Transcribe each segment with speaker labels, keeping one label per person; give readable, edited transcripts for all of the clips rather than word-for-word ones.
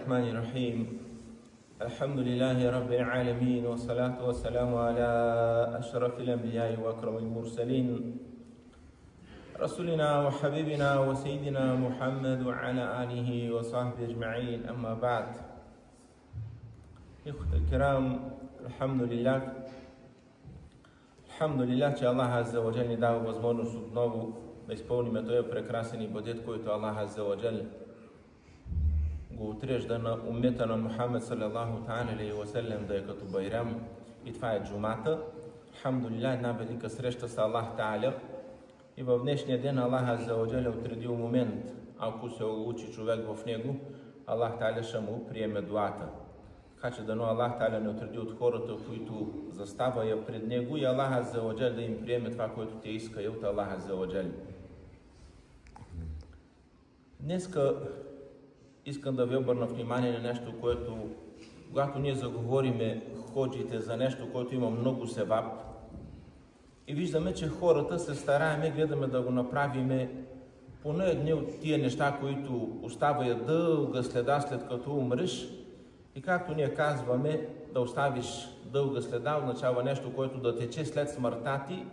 Speaker 1: الرحمن الرحيم الحمد لله رب العالمين والصلاة والسلام على أشرف الأنبياء وأكرم المرسلين رسولنا وحبيبنا وسيدنا محمد وعلى آله وصحبه أجمعين. أما بعد، إخوة الكرام، الحمد لله че Аллах Азza wa Jal ни дава възможност отново да изпълним този прекрасен ибадет, който Аллах Азza wa Jal го отрежда на уммета на Мухаммед салалаху та'аля алейхи ва саллям да е като байрам, и това е джумата. Алхамдулилlah, една велика среща с Аллах Та'аля. И в днешния ден Аллах Азza wa Jal е отредил момент, ако се учи човек в него, Аллах Та'аля ще му приеме дуата. Така че дано Аллах Та'аля не отреди от хората, които застава пред него, и Аллах Азza wa Jal да им приеме това, което те иска от Аллах Азza wa Jal. Днеска искам да ви обърна внимание на нещо, което, когато ние заговориме ходжите за нещо, което има много севап, и виждаме, че хората се стараеме, гледаме да го направиме поне едни от тия неща, които оставят дълга следа след като умреш. И както ние казваме, да оставиш дълга следа означава нещо, което да тече след смъртта ти.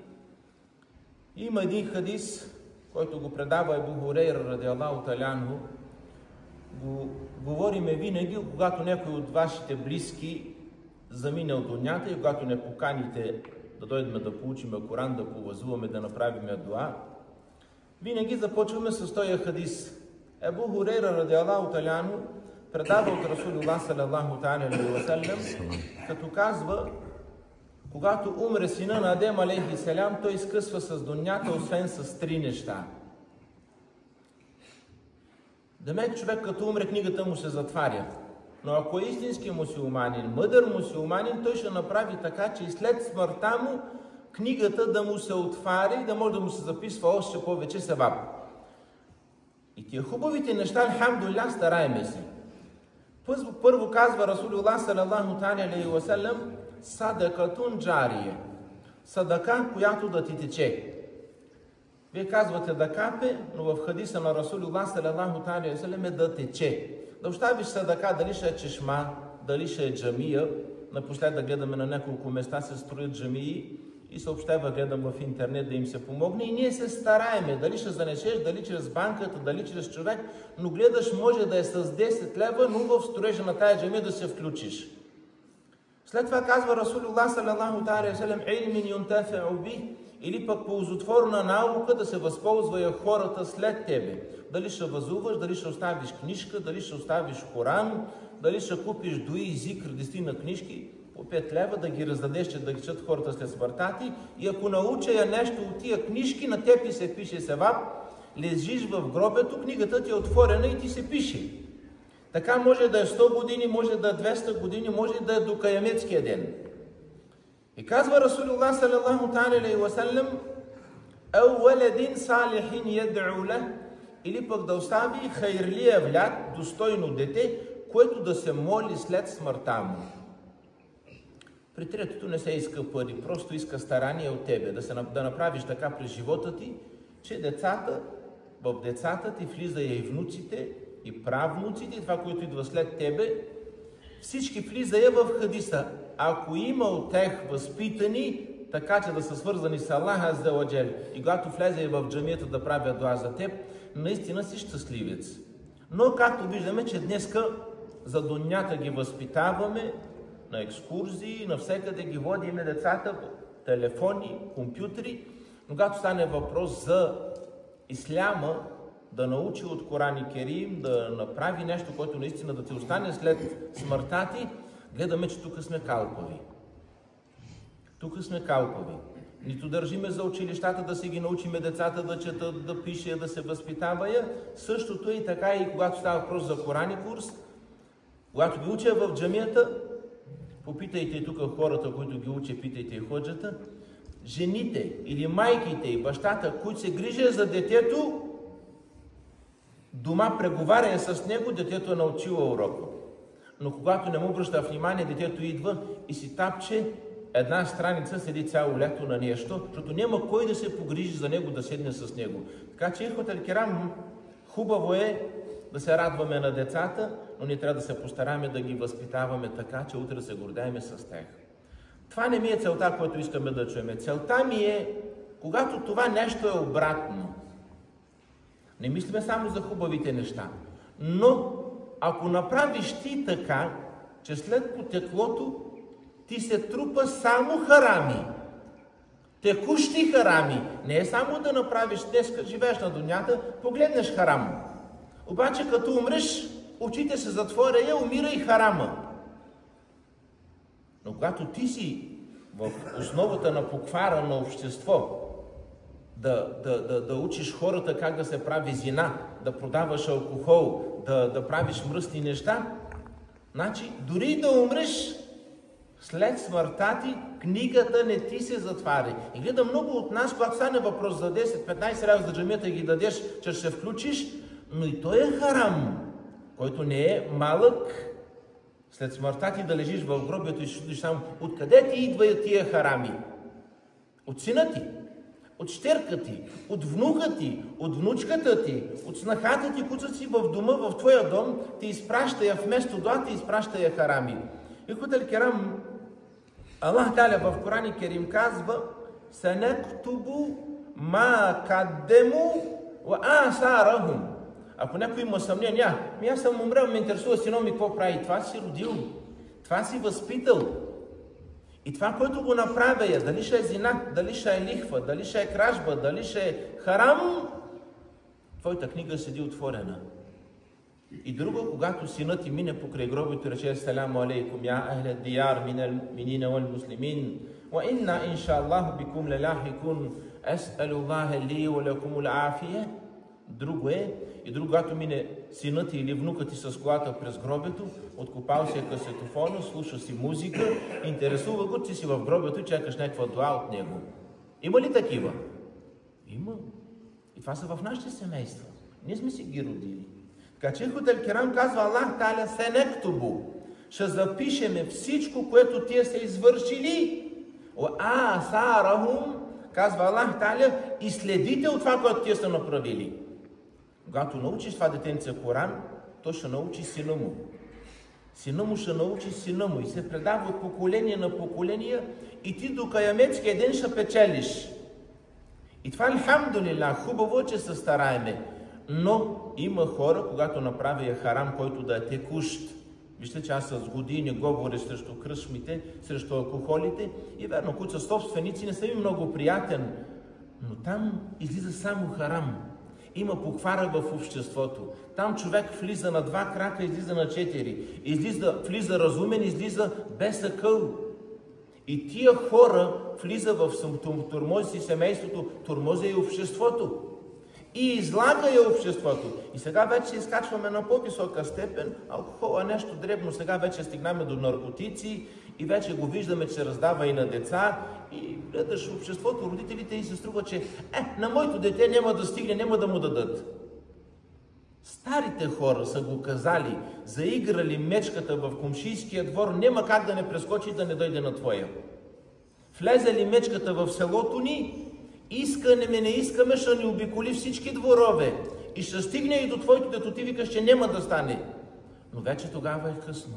Speaker 1: И има един хадис, който го предава Абу Хурейра радиаллаху та'аля анху. Говориме винаги, когато някой от вашите близки замине от дунята и когато не поканите да дойдем да получим Коран, да повъзуваме, да направим дуа, винаги започваме с този хадис. Абу Хурейра радиаллаху та'аля анху предава от Расулуллах салалаху та'аля алейхи ва саллям, като казва, когато умре сина на Адем алейхи салям, той изкъсва с дунята, освен с три неща. Демек човек като умре, книгата му се затваря. Но ако е истински мусулманин, мъдър мусулманин, той ще направи така, че и след смъртта му книгата да му се отваря и да може да му се записва още повече севап. И тия хубавите неща, алхамдулилlah, стараеме се. Първо казва Расулуллах салалаху та'аля алейхи ва саллям, садакатун джария. Садака, която да ти тече. Вие казвате да капе, но в хадиса на Расулуллах салалаху та'аля алейхи ва саллям е да тече. Да оставиш садака, дали ще е чешма, дали ще е джамия. Напоследък гледаме на няколко места се строят джамии и съобщава, гледам в интернет да им се помогне, и ние се стараеме, дали ще занесеш, дали чрез банката, дали чрез човек, но гледаш, може да е с 10 лева, но в строежа на тая джамия да се включиш. След това казва Расулуллах салалаху та'аля алейхи ва саллям, илмин юнтафе'у бих, или пък ползотворна наука да се възползва хората след тебе. Дали ще възуваш, дали ще оставиш книжка, дали ще оставиш Коран, дали ще купиш дуи, зикр, 10 книжки по 5 лева, да ги раздадеш, че да ги четат хората след смъртта ти. И ако науча нещо от тия книжки, на теб се пише севап, лежиш в гробето, книгата ти е отворена и ти се пише. Така може да е 100 години, може да е 200 години, може да е до Каяметския ден. И казва Расулуллах салалаху та'аля алейхи ва саллям, ау валадин салихин яд'у лах, или пък да остави хайрлия влад, достойно дете, което да се моли след смъртта му. При третото не се иска пари, просто иска старание от тебе, да направиш така през живота ти, че в децата ти влиза и внуците, и правнуците, това, което идва след тебе, всички влиза в хадиса. Ако има от тях възпитани, така че да са свързани с Аллах Азza wa Jal, и когато влезе в джамията да правят дуа за теб, наистина си щастливец. Но както виждаме, че днеска за дунята ги възпитаваме, на екскурзии, навсекъде ги водиме децата, телефони, компютри, но когато стане въпрос за исляма, да научи от Коран и Керим, да направи нещо, което наистина да ти остане след смъртта ти, гледаме, че тук сме калпави. Нито държиме за училищата да си ги научиме децата да четат, да пише, да се възпитава. Същото и така и когато става въпрос за Коран и курс. Когато ги уча в джамията, попитайте и тук хората, които ги учат, питайте и ходжата, жените или майките и бащата, които се грижат за детето, дома преговаря с него, детето е научило урока. Но когато не му обръща внимание, детето идва и си тапче една страница, седи цяло лято на нещо, защото няма кой да се погрижи за него, да седне с него. Така че, ихват аль-кирам, хубаво е да се радваме на децата, но ние трябва да се постараем да ги възпитаваме така, че утре да се гордеем с тях. Това не ми е целта, която искаме да чуем. Целта ми е, когато това нещо е обратно. Не мислиме само за хубавите неща. Но, ако направиш ти така, че след потеклото ти се трупа само харами, текущи харами, не е само да направиш днес, като живееш на дунята, погледнеш харам. Обаче, като умреш, очите се затворя, умира и харама. Но когато ти си в основата на поквара на общество, да учиш хората как да се прави зина, да продаваш алкохол, да правиш мръсни неща, значи дори да умреш, след смъртта ти, книгата не ти се затваря. И гледам много от нас, когато стане въпрос за 10-15 лева за джамията ги дадеш, че ще се включиш, но и той е харам, който не е малък. След смъртта ти да лежиш в гробието и ще чудиш само, откъде ти идват тия харами? От сина ти, от щерка ти, от внука ти, от внучката ти, от снахата ти, които си в дома, в твоя дом, ти изпраща я вместо дуа, ти изпраща я харами. Ихутел керам, Аллах Таля в Коран Керим казва: "Санактубу ма каддему ва асарахум." Ако някой има съмнение, аз съм умрел, ме интересува сино ми какво прави. Това си родил, това си възпитал. И това, което го направя, дали ще е зина, дали ще е лихва, дали ще е кражба, дали ще е харам, твоята книга седи отворена. И друго, когато синът ти мине покрай гробито и рече: "Саламу алейкум, я ахле дияр минина вал муслимин, ва инна иншааллаху бикум лелахикун, ес'алуллахе ли ва лекумул афия." Друго е, и друго, когато мине синът ти или внукът ти с колата през гробето, откопал си касетофона, слуша си музика, интересува го, че си в гробето и чакаш някаква дуа от него. Има ли такива? Има. И това са в нашите семейства. Ние сме си ги родили. Така че Ихутел Керам казва: Аллах Таля сенектубу. Ще запишеме всичко, което тия са извършили. Асарахум, казва Аллах Таля, и следите от това, което тия са направили. Когато научиш това детенце Коран, то ще научи сина му. Сина му ще научи сина му и се предава от поколение на поколение и ти до каямецкия ден ще печелиш. И това, алхамдулилlah, хубаво, че се стараеме. Но има хора, когато направя харам, който да е текущ. Вижте, че аз с години говоря срещу кръшмите, срещу алкохолите и верно, които са собственици, не са ми много приятен. Но там излиза само харам. Има поквара в обществото. Там човек влиза на 2 крака, излиза на 4. Влиза разумен, излиза без акъл. И тия хора влиза в турмози семейството, турмоза и обществото. И излага я обществото. И сега вече изкачваме на по-висока степен. Алкохол е нещо дребно. Сега вече стигнаме до наркотици и вече го виждаме, че се раздава и на деца. И гледаш обществото, родителите и се струва, че на моето дете няма да стигне, няма да му дадат. Старите хора са го казали, заиграли мечката в комшийския двор, няма как да не прескочи да не дойде на твоя. Влезе ли мечката в селото ни, искаме, не искаме, ще ни обиколи всички дворове и ще стигне и до твоето, дето ти викаш, че няма да стане. Но вече тогава е късно.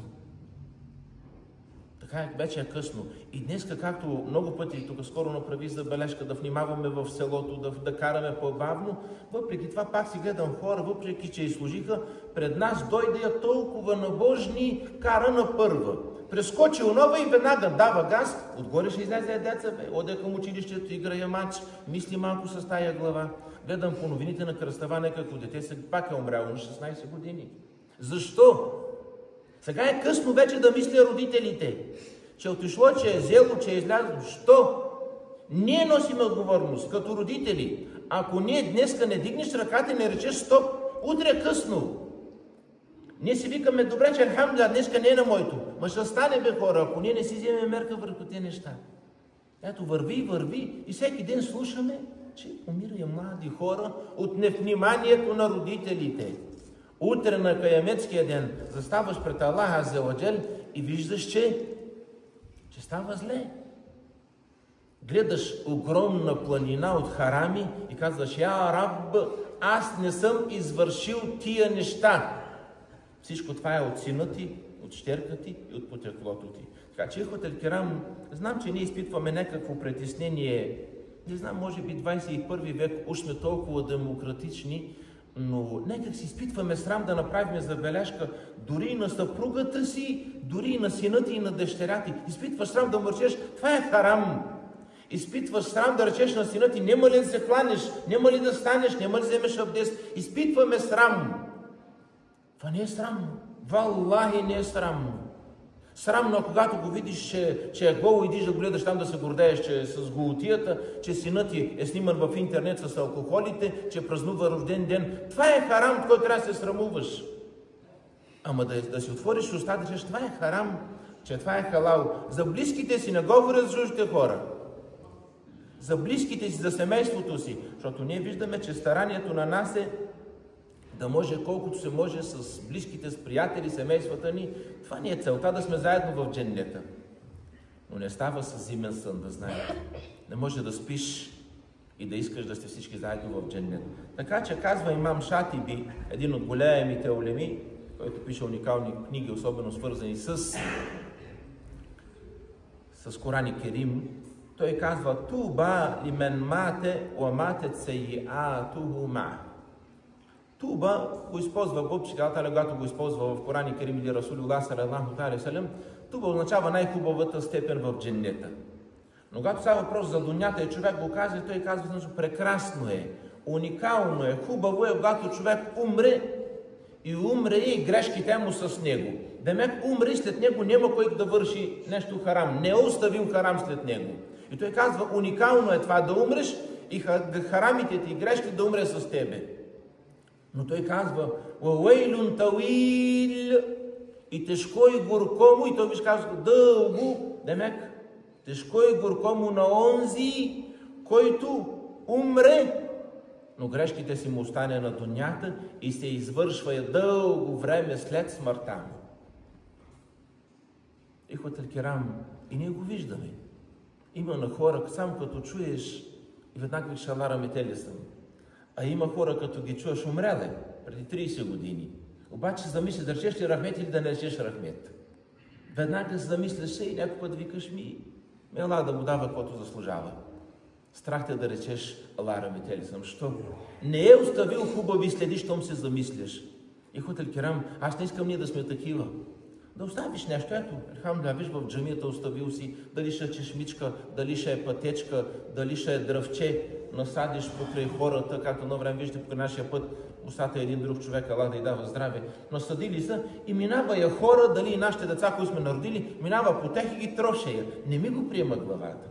Speaker 1: Така вече е късно. И днес, както много пъти, тук скоро направи забележка, да внимаваме в селото, да караме по-бавно, въпреки това пак си гледам хора, въпреки че изслужиха, пред нас дойде я толкова набожни, кара на първа. Прескочи нова и веднага дава газ, отгоре ще излезе деца, оде към училището, играе мач, мисли малко с тая глава. Гледам по новините на кръстава, како дете се пак е умряло на 16 години. Защо? Сега е късно вече да мисля родителите, че отишло, че е взело, че е излязло. Що? Ние носим отговорност като родители. Ако ние днеска не дигнеш ръката и не речеш стоп, утре е късно. Ние си викаме: добре, че алхамдулилlah, днеска не е на моето. Ма ще стане, бе, хора, ако ние не си вземем мерка върху тези неща. Ето, върви и всеки ден слушаме, че умират млади хора от невниманието на родителите. Утре на каямецкия ден заставаш пред Аллах Азza ва Джал и виждаш, че става зле. Гледаш огромна планина от харами и казваш: я Раб, аз не съм извършил тия неща. Всичко това е от сина ти, от щерка ти и от потеклото ти. Така че, ихвател кирам, знам, че ние изпитваме някакво притеснение. Не знам, може би 21 век уж сме толкова демократични, но някак си изпитваме срам да направим забележка дори и на съпругата си, дори и на сина ти и на дъщеря ти. Изпитваш срам да му речеш, това е харам. Изпитваш срам да речеш на сина ти, няма ли да се кланеш, няма ли да станеш, няма ли да вземеш абдес. Изпитваме срам. Това не е срамно. Валлахи не е срамно. Срамно, когато го видиш, че е голо, идиш да го гледаш там да се гордееш, че е с голотията, че синът ти е сниман в интернет с алкохолите, че празнува рожден ден. Това е харам, който трябва да се срамуваш. Ама да си отвориш уста, да кажеш, това е харам, че това е халал. За близките си не говорят с чуждите хора. За близките си, за семейството си. Защото ние виждаме, че старанието на нас е да може колкото се може с близките, с приятели, семействата ни. Това ни е целта, да сме заедно в дженнета. Но не става с зимен сън, да знаете. Не може да спиш и да искаш да сте всички заедно в дженнета. Така че казва имам Шатиби, един от големите улеми, който пише уникални книги, особено свързани с Коран Керим, той казва Туба лимен мате уаматет сейиатуху ма. Туба го използва Бог, когато го използва в Коран Керим или Расулуллах салалаху алейхи ва салям, туба означава най-хубавата степен в дженнета. Но когато става въпрос за дунята и човек го казва, той казва, че прекрасно е, уникално е, хубаво е, когато човек умре и грешките му с него. Демек умре и след него няма кой да върши нещо харам. Не е оставил харам след него. И той казва, уникално е това да умреш и харамите ти и грешки да умре с тебе. Но той казва, уейлун тауил, и тежко и горко му, и той виж казва, дълго, демек, тежко и горко му на онзи, който умре, но грешките си му остане на дунята и се извършва дълго време след смъртта му. Ихвател кирам, и ние го виждаме. Има на хора, само като чуеш, и веднага ви шалара метели съм. А има хора, като ги чуеш, умреле преди 30 години. Обаче се замислиш да речеш ли рахмет или да не речеш рахмет. Веднага се замислиш и някой път викаш ела да му дава каквото заслужава. Страх те да речеш Аллах рахметели съм. Що? Не е оставил хубави следи, щом се замислиш. Ихвател кирам, аз не искам ние да сме такива. Да оставиш нещо, ето, алхамдулилlah, виж в джамията оставил си, дали ще е чешмичка, дали ще е пътечка, дали ще е дръвче, насадиш покрай хората, както едно време виждате по нашия път, устата е един друг човек, Аллах да й дава здраве, насадили са и минава я хора, дали и нашите деца, които сме народили, минава по тях и ги троше я. Не ми го приема главата.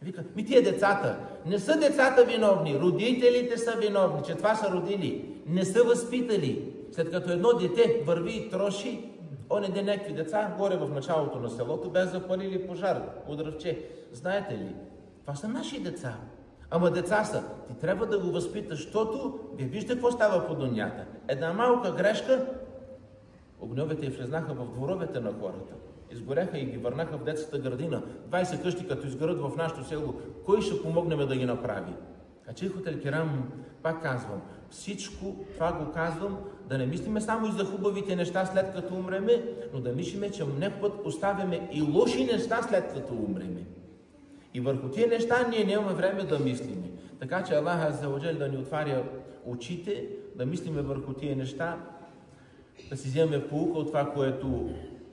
Speaker 1: Вика, тия децата, не са децата виновни, родителите са виновни, че това са родили, не са възпитали. След като едно дете върви и троши, онеде някакви деца, горе в началото на селото, без запалили пожар от дръвче. Знаете ли, това са наши деца. Ама деца са. Ти трябва да го възпиташ, защото вие виждате какво става по дунята. Една малка грешка, огньовете влезнаха в дворовете на хората. Изгоряха и ги върнаха в детската градина. 20 къщи, като изгорят в нашето село, кой ще помогнем да ги направи? А че ихвател кирам, пак казвам, всичко това го казвам, да не мислиме само и за хубавите неща след като умреме, но да мислиме, че някой път оставяме и лоши неща след като умреме. И върху тия неща ние нямаме време да мислиме. Така че Аллах азза ва джал да ни отваря очите, да мислиме върху тия неща, да си вземем поука от това, което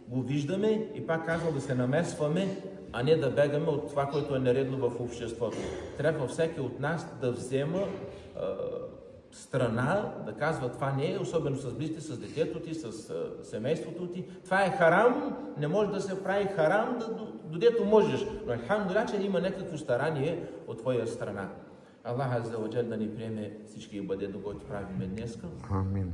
Speaker 1: го виждаме и пак казвам да се намесваме, а не да бегаме от това, което е нередно в обществото. Трябва всеки от нас да взема страна, да казва това не е, особено с близките, с детето ти, с семейството ти. Това е харам, не може да се прави харам, додето можеш. Но алхамдулилlah, че има някакво старание от твоя страна. Аллах азза ва джал да ни приеме всички ибадет, до който правиме днеска.
Speaker 2: Амин.